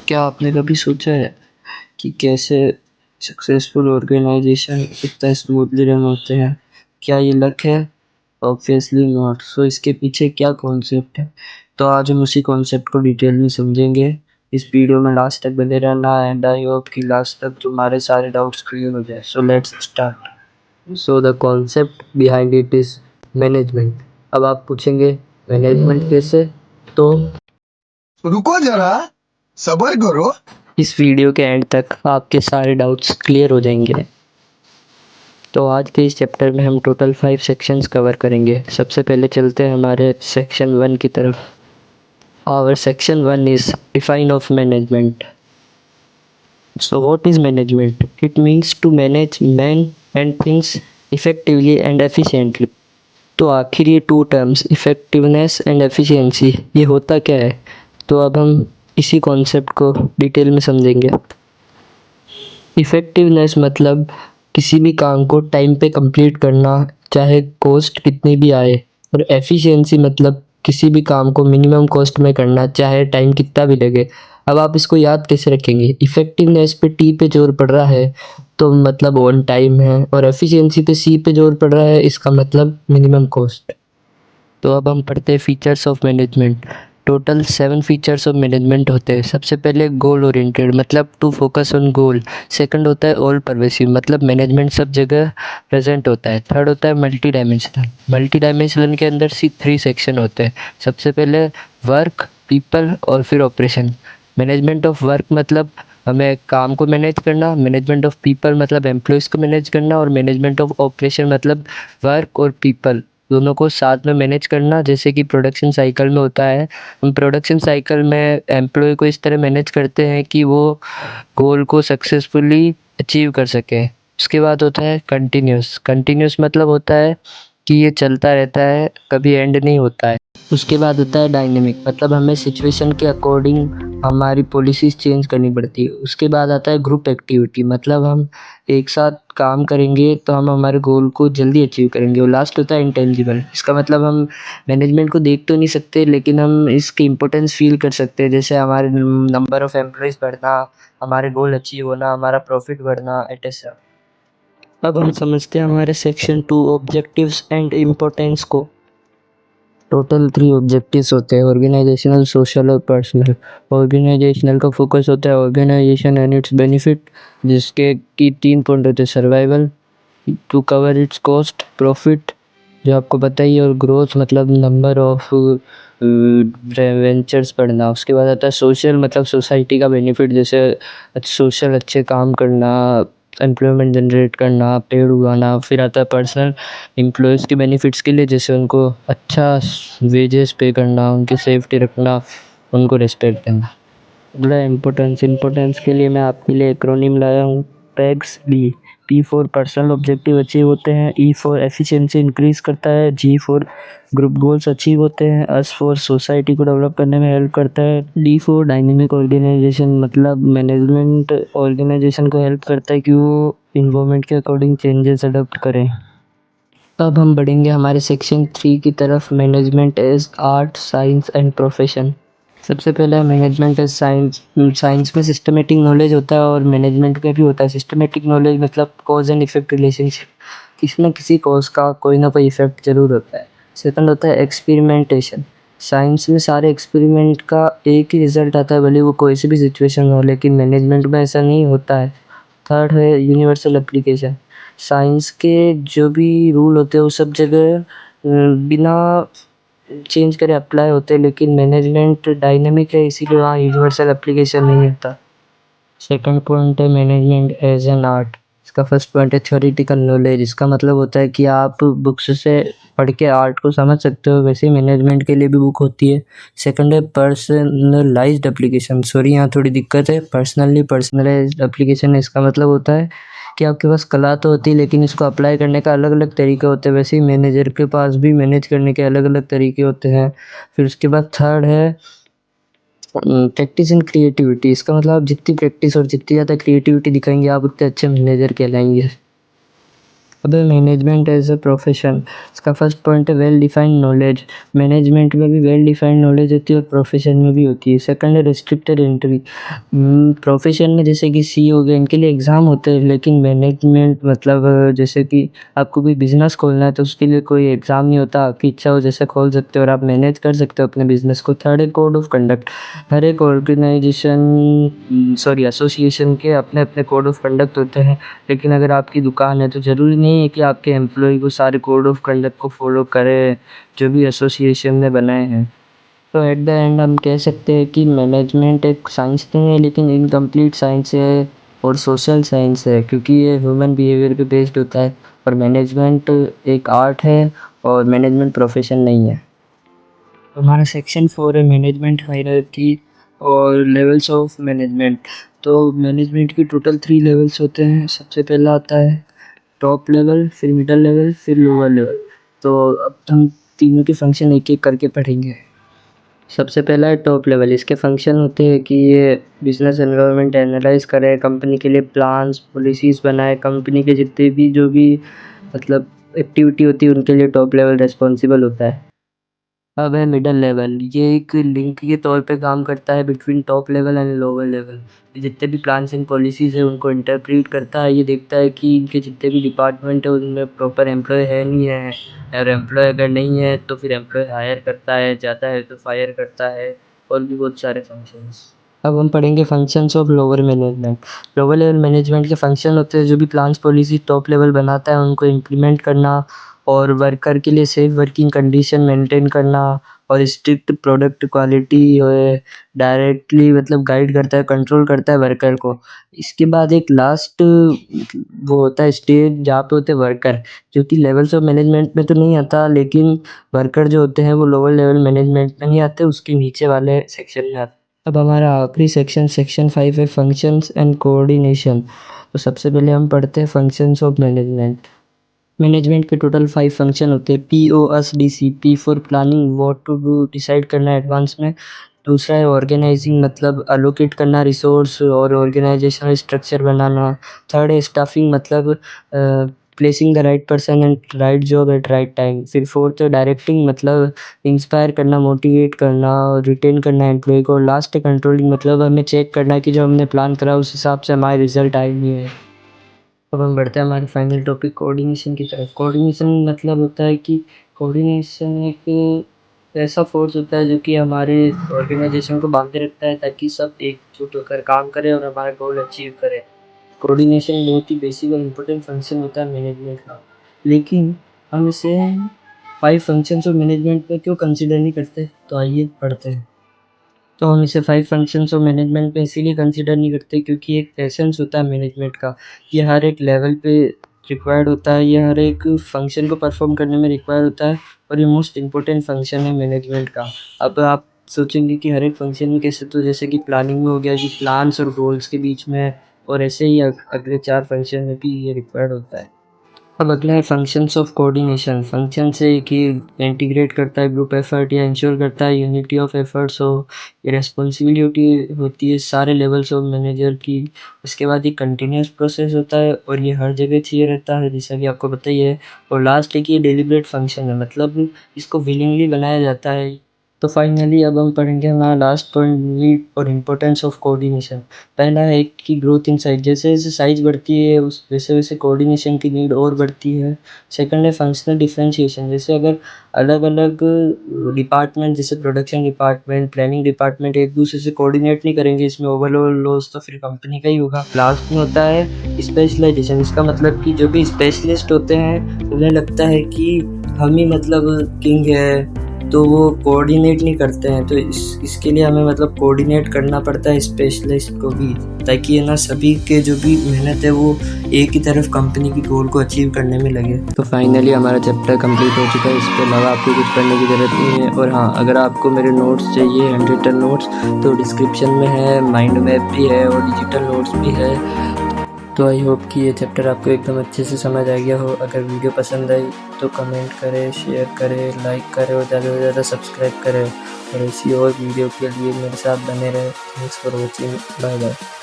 क्या आपने कभी सोचा है कि कैसे सक्सेसफुल ऑर्गेनाइजेशन इतना स्मूथली रन होते हैं? क्या ये लक है? Obviously not. सो इसके पीछे क्या कॉन्सेप्ट है? तो आज हम उसी कॉन्सेप्ट को डिटेल में समझेंगे। इस वीडियो में लास्ट तक बने रहना एंड आई होप कि लास्ट तक तुम्हारे सारे डाउट्स क्लियर हो जाए। So let's start. So the concept behind it is management. अब आप पूछेंगे मैनेजमेंट कैसे? तो रुको जरा, सबर करो। इस वीडियो के एंड तक आपके सारे डाउट्स क्लियर हो जाएंगे। तो आज के इस चैप्टर में हम टोटल 5 सेक्शंस कवर करेंगे। सबसे पहले चलते हैं हमारे सेक्शन 1 की तरफ। Our section 1 is define of management. So what is management? It means to manage men and things effectively and efficiently. तो आखिर ये two terms effectiveness and efficiency ये होता क्या है? तो अब हम इसी कॉन्सेप्ट को डिटेल में समझेंगे। इफ़ेक्टिवनेस मतलब किसी भी काम को टाइम पे कंप्लीट करना, चाहे कॉस्ट कितनी भी आए। और एफिशिएंसी मतलब किसी भी काम को मिनिमम कॉस्ट में करना, चाहे टाइम कितना भी लगे। अब आप इसको याद कैसे रखेंगे? इफ़ेक्टिवनेस पे टी पे जोर पड़ रहा है तो मतलब ऑन टाइम है, और एफिशिएंसी पे सी पे जोर पड़ रहा है, इसका मतलब मिनिमम कॉस्ट। तो अब हम पढ़ते हैं features of management. Total 7 features of management होते हैं। सबसे पहले गोल ओरिएंटेड मतलब to focus on goal. Second होता है ऑल परवेसिव मतलब मैनेजमेंट सब जगह प्रेजेंट होता है। थर्ड होता है मल्टी डायमेंशनल। मल्टी डायमेंशनल के अंदर 3 सेक्शन होते हैं। सबसे पहले वर्क, पीपल और फिर ऑपरेशन। मैनेजमेंट ऑफ वर्क मतलब हमें काम को मैनेज करना। मैनेजमेंट ऑफ पीपल मतलब एम्प्लॉयज़ को मैनेज करना। और मैनेजमेंट ऑफ ऑपरेशन मतलब वर्क और पीपल दोनों को साथ में मैनेज करना, जैसे कि प्रोडक्शन साइकिल में होता है। हम प्रोडक्शन साइकिल में एम्प्लॉय को इस तरह मैनेज करते हैं कि वो गोल को सक्सेसफुली अचीव कर सके। उसके बाद होता है कंटिन्यूस। कंटिन्यूस मतलब होता है कि ये चलता रहता है, कभी एंड नहीं होता है। उसके बाद होता है डायनेमिक मतलब हमें सिचुएशन के अकॉर्डिंग हमारी पॉलिसीज़ चेंज करनी पड़ती है। उसके बाद आता है ग्रुप एक्टिविटी मतलब हम एक साथ काम करेंगे तो हम हमारे गोल को जल्दी अचीव करेंगे। और लास्ट होता है इंटेंजिबल। इसका मतलब हम मैनेजमेंट को देख तो नहीं सकते, लेकिन हम इसकी इम्पोर्टेंस फील कर सकते हैं, जैसे हमारे नंबर ऑफ़ एम्प्लॉइज़ बढ़ना, हमारे गोल अचीव होना, हमारा प्रॉफिट बढ़ना एटसेट्रा। अब हम समझते हैं हमारे सेक्शन 2 ऑब्जेक्टिव्स एंड इम्पोर्टेंस को। टोटल 3 ऑब्जेक्टिव्स होते हैं, ऑर्गेनाइजेशनल, सोशल और पर्सनल। ऑर्गेनाइजेशनल का फोकस होता है ऑर्गेनाइजेशन एंड इट्स बेनिफिट, जिसके की 3 पॉइंट होते हैं। Survival, to cover its cost, profit जो आपको पता ही है, और ग्रोथ मतलब नंबर ऑफ वेंचर्स बढ़ना। उसके बाद आता है सोशल मतलब सोसाइटी का बेनिफिट, जैसे सोशल अच्छे काम करना, एम्प्लॉयमेंट जनरेट करना, पेड़ उगाना। फिर आता है पर्सनल, एम्प्लॉयज़ के बेनिफिट्स के लिए, जैसे उनको अच्छा वेजेस पे करना, उनकी सेफ्टी रखना, उनको रिस्पेक्ट देना। अगला इम्पोर्टेंस। इम्पोर्टेंस के लिए मैं आपके लिए एक्रोनिम लाया हूँ, pegs B. P for personal objective achieve होते हैं, ई फॉर एफिशिएंसी इंक्रीज़ करता है, G for group goals achieve होते हैं, एस फॉर सोसाइटी को डेवलप करने में हेल्प करता है, डी फॉर डायनेमिक ऑर्गेनाइजेशन मतलब मैनेजमेंट ऑर्गेनाइजेशन को हेल्प करता है कि वो इन्वायरमेंट के अकॉर्डिंग चेंजेस अडॉप्ट करें। अब हम बढ़ेंगे हमारे सेक्शन 3 की तरफ, management as art, science and profession. सबसे पहले मैनेजमेंट एज साइंस। साइंस में सिस्टमेटिक नॉलेज होता है और मैनेजमेंट में भी होता है। सिस्टमेटिक नॉलेज मतलब कॉज एंड इफेक्ट रिलेशनशिप, किसी न किसी कॉज का कोई ना कोई इफेक्ट ज़रूर होता है। सेकंड होता है एक्सपेरिमेंटेशन। साइंस में सारे एक्सपेरिमेंट का एक ही रिजल्ट आता है, भले वो कोई सी भी सिचुएशन हो, लेकिन मैनेजमेंट में ऐसा नहीं होता है। थर्ड है यूनिवर्सल एप्लीकेशन। साइंस के जो भी रूल होते हैं वो सब जगह बिना चेंज करे अप्लाई होते हैं, लेकिन मैनेजमेंट डायनेमिक है, इसीलिए वहाँ यूनिवर्सल एप्लीकेशन नहीं होता। सेकंड पॉइंट है मैनेजमेंट एज एन आर्ट। इसका फर्स्ट पॉइंट है थ्योरेटिकल नॉलेज। इसका मतलब होता है कि आप बुक्स से पढ़ के आर्ट को समझ सकते हो, वैसे ही मैनेजमेंट के लिए भी बुक होती है। सेकंड है पर्सनलाइज्ड एप्लीकेशन। सॉरी यहाँ थोड़ी दिक्कत है, पर्सनलाइज्ड एप्लीकेशन। इसका मतलब होता है कि आपके पास कला तो होती है, लेकिन इसको अप्लाई करने का अलग अलग तरीके होते हैं, वैसे ही मैनेजर के पास भी मैनेज करने के अलग अलग तरीके होते हैं। फिर उसके बाद थर्ड है प्रैक्टिस एंड क्रिएटिविटी। इसका मतलब आप जितनी प्रैक्टिस और जितनी ज़्यादा क्रिएटिविटी दिखाएंगे, आप उतने अच्छे मैनेजर कहलाएंगे। अब मैनेजमेंट एज अ प्रोफेशन, इसका फर्स्ट पॉइंट है वेल डिफाइंड नॉलेज। मैनेजमेंट में भी वेल डिफाइंड नॉलेज होती है और प्रोफेशन में भी होती है। सेकंड है रिस्ट्रिक्टेड एंट्री। प्रोफेशन में जैसे कि सी हो गए, इनके लिए एग्ज़ाम होते हैं, लेकिन मैनेजमेंट मतलब जैसे कि आपको कोई बिजनेस खोलना है तो उसके लिए कोई एग्ज़ाम नहीं होता, आपकी इच्छा हो जैसे खोल सकते हो और आप मैनेज कर सकते हो अपने बिजनेस को। थर्ड है कोड ऑफ कंडक्ट। हर एक ऑर्गेनाइजेशन एसोसिएशन के अपने अपने कोड ऑफ कंडक्ट होते हैं, लेकिन अगर आपकी दुकान है तो ज़रूरी नहीं है कि आपके एम्प्लॉय को सारे कोड ऑफ कंडक्ट को फॉलो करें जो भी एसोसिएशन ने बनाए हैं। तो एट द एंड हम कह सकते हैं कि मैनेजमेंट एक साइंस नहीं है, लेकिन इनकम्प्लीट साइंस है और सोशल साइंस है, क्योंकि ये ह्यूमन बिहेवियर पे बेस्ड होता है। और मैनेजमेंट एक आर्ट है और मैनेजमेंट प्रोफेशन नहीं है। हमारा सेक्शन 4 है मैनेजमेंट हायरार्की और लेवल्स ऑफ मैनेजमेंट। तो मैनेजमेंट की टोटल 3 लेवल्स होते हैं। सबसे पहला आता है टॉप लेवल, फिर मिडल लेवल, फिर लोअर लेवल। तो अब हम तीनों के फंक्शन एक एक करके पढ़ेंगे। सबसे पहला है टॉप लेवल। इसके फंक्शन होते हैं कि ये बिजनेस एनवायरनमेंट एनालाइज करे, कंपनी के लिए प्लान्स पॉलिसीज़ बनाए, कंपनी के जितने भी जो भी मतलब एक्टिविटी होती है उनके लिए टॉप लेवल रिस्पॉन्सिबल होता है। अब है मिडल लेवल। ये एक लिंक के तौर पे काम करता है between top level and lower level. जितने भी प्लान्स एंड पॉलिसीज़ है उनको इंटरप्रेट करता है। ये देखता है कि इनके जितने भी डिपार्टमेंट है उनमें प्रॉपर एम्प्लॉय है नहीं है, और एम्प्लॉय अगर नहीं है तो फिर एम्प्लॉय हायर करता है, जाता है तो फायर करता है, और भी बहुत सारे फंक्शंस। अब हम पढ़ेंगे functions of lower management. Lower level management के फंक्शन होते हैं जो भी प्लान्स पॉलिसी टॉप लेवल बनाता है उनको इम्प्लीमेंट करना, और वर्कर के लिए सेफ वर्किंग कंडीशन मेंटेन करना, और स्ट्रिक्ट प्रोडक्ट क्वालिटी है डायरेक्टली मतलब गाइड करता है, कंट्रोल करता है वर्कर को। इसके बाद एक लास्ट वो होता है स्टेज जहाँ पे होते हैं वर्कर, जो कि लेवल्स ऑफ मैनेजमेंट में तो नहीं आता, लेकिन वर्कर जो होते हैं वो लोअर लेवल मैनेजमेंट में नहीं आते, उसके नीचे वाले सेक्शन में आते। अब हमारा आखिरी सेक्शन सेक्शन 5 है फंक्शंस एंड कोऑर्डिनेशन। तो सबसे पहले हम पढ़ते हैं फंक्शंस ऑफ मैनेजमेंट। मैनेजमेंट के टोटल 5 फंक्शन होते हैं। POSDC, P for planning, what to do decide करना एडवांस में। दूसरा है ऑर्गेनाइजिंग, मतलब अलोकेट करना रिसोर्स और ऑर्गेनाइजेशनल स्ट्रक्चर बनाना। थर्ड है स्टाफिंग, मतलब placing the right person and right job at right time. फिर फोर्थ है डायरेक्टिंग, मतलब इंस्पायर करना, मोटिवेट करना और रिटेन करना एम्प्लॉय को। लास्ट है कंट्रोलिंग, मतलब हमें चेक करना है कि जो हमने प्लान करा उस हिसाब से हमारे रिजल्ट आए नहीं है। अब हम बढ़ते हैं हमारे फाइनल टॉपिक कोऑर्डिनेशन की तरफ। कोऑर्डिनेशन मतलब होता है कि कोऑर्डिनेशन एक ऐसा फोर्स होता है जो कि हमारे ऑर्गेनाइजेशन को बांधे रखता है ताकि सब एकजुट होकर काम करें और हमारा गोल अचीव करें। कोऑर्डिनेशन बहुत ही बेसिक और इम्पोर्टेंट फंक्शन होता है मैनेजमेंट का, लेकिन हम इसे 5 फंक्शंस ऑफ मैनेजमेंट में क्यों कंसिडर नहीं करते, तो आइए पढ़ते हैं। तो हम इसे 5 फंक्शंस ऑफ मैनेजमेंट पे इसीलिए कंसिडर नहीं करते क्योंकि एक एसेंस होता है मैनेजमेंट का। ये हर एक लेवल पे रिक्वायर्ड होता है, ये हर एक फंक्शन को परफॉर्म करने में रिक्वायर्ड होता है, और ये मोस्ट इम्पोर्टेंट फंक्शन है मैनेजमेंट का। अब आप सोचेंगे कि हर एक फंक्शन में कैसे, तो जैसे कि प्लानिंग में हो गया कि प्लान्स और गोल्स के बीच में, और ऐसे ही अगले 4 फंक्शन में भी ये रिक्वायर्ड होता है। अब अगला है फंक्शंस ऑफ कोऑर्डिनेशन। फंक्शन से कि इंटीग्रेट करता है ग्रुप एफर्ट या इंश्योर करता है यूनिटी ऑफ एफर्ट्स हो। ये रिस्पॉन्सिबिलिटी होती है सारे लेवल्स ऑफ मैनेजर की। उसके बाद ये कंटिन्यूस प्रोसेस होता है और ये हर जगह चाहिए रहता है जैसा कि आपको पता ही है। और लास्ट है कि ये डेलिब्रेट फंक्शन है, मतलब इसको विलिंगली बनाया जाता है। तो फाइनली अब हम पढ़ेंगे हमारा लास्ट पॉइंट, नीड और इम्पोर्टेंस ऑफ कोऑर्डिनेशन। पहला है कि ग्रोथ इन साइज, जैसे जैसे साइज बढ़ती है उस वैसे वैसे कोऑर्डिनेशन की नीड और बढ़ती है। सेकंड है फंक्शनल डिफरेंशिएशन, जैसे अगर अलग अलग डिपार्टमेंट जैसे प्रोडक्शन डिपार्टमेंट, प्लानिंग डिपार्टमेंट एक दूसरे से कोऑर्डिनेट नहीं करेंगे, इसमें ओवरऑल लॉस तो फिर कंपनी का ही होगा। लास्ट में होता है स्पेशलाइजेशन, इसका मतलब कि जो भी स्पेशलिस्ट होते हैं उन्हें लगता है कि हम ही मतलब किंग है, तो वो कोऑर्डिनेट नहीं करते हैं। तो इसके लिए हमें मतलब कोऑर्डिनेट करना पड़ता है स्पेशलिस्ट को भी, ताकि है ना सभी के जो भी मेहनत है वो एक ही तरफ कंपनी की गोल को अचीव करने में लगे। तो फाइनली हमारा चैप्टर कंप्लीट हो चुका है। इसके अलावा आपको कुछ पढ़ने की ज़रूरत नहीं है। और हाँ, अगर आपको मेरे नोट्स चाहिए हैंड रिटन नोट्स तो डिस्क्रिप्शन में है, माइंड मैप भी है और डिजिटल नोट्स भी है। तो आई होप कि ये चैप्टर आपको एकदम अच्छे से समझ आ गया हो। अगर वीडियो पसंद आई तो कमेंट करें, शेयर करें, लाइक करें और ज़्यादा से ज़्यादा सब्सक्राइब करें, और ऐसी और वीडियो के लिए मेरे साथ बने रहें। Thanks for watching, bye bye.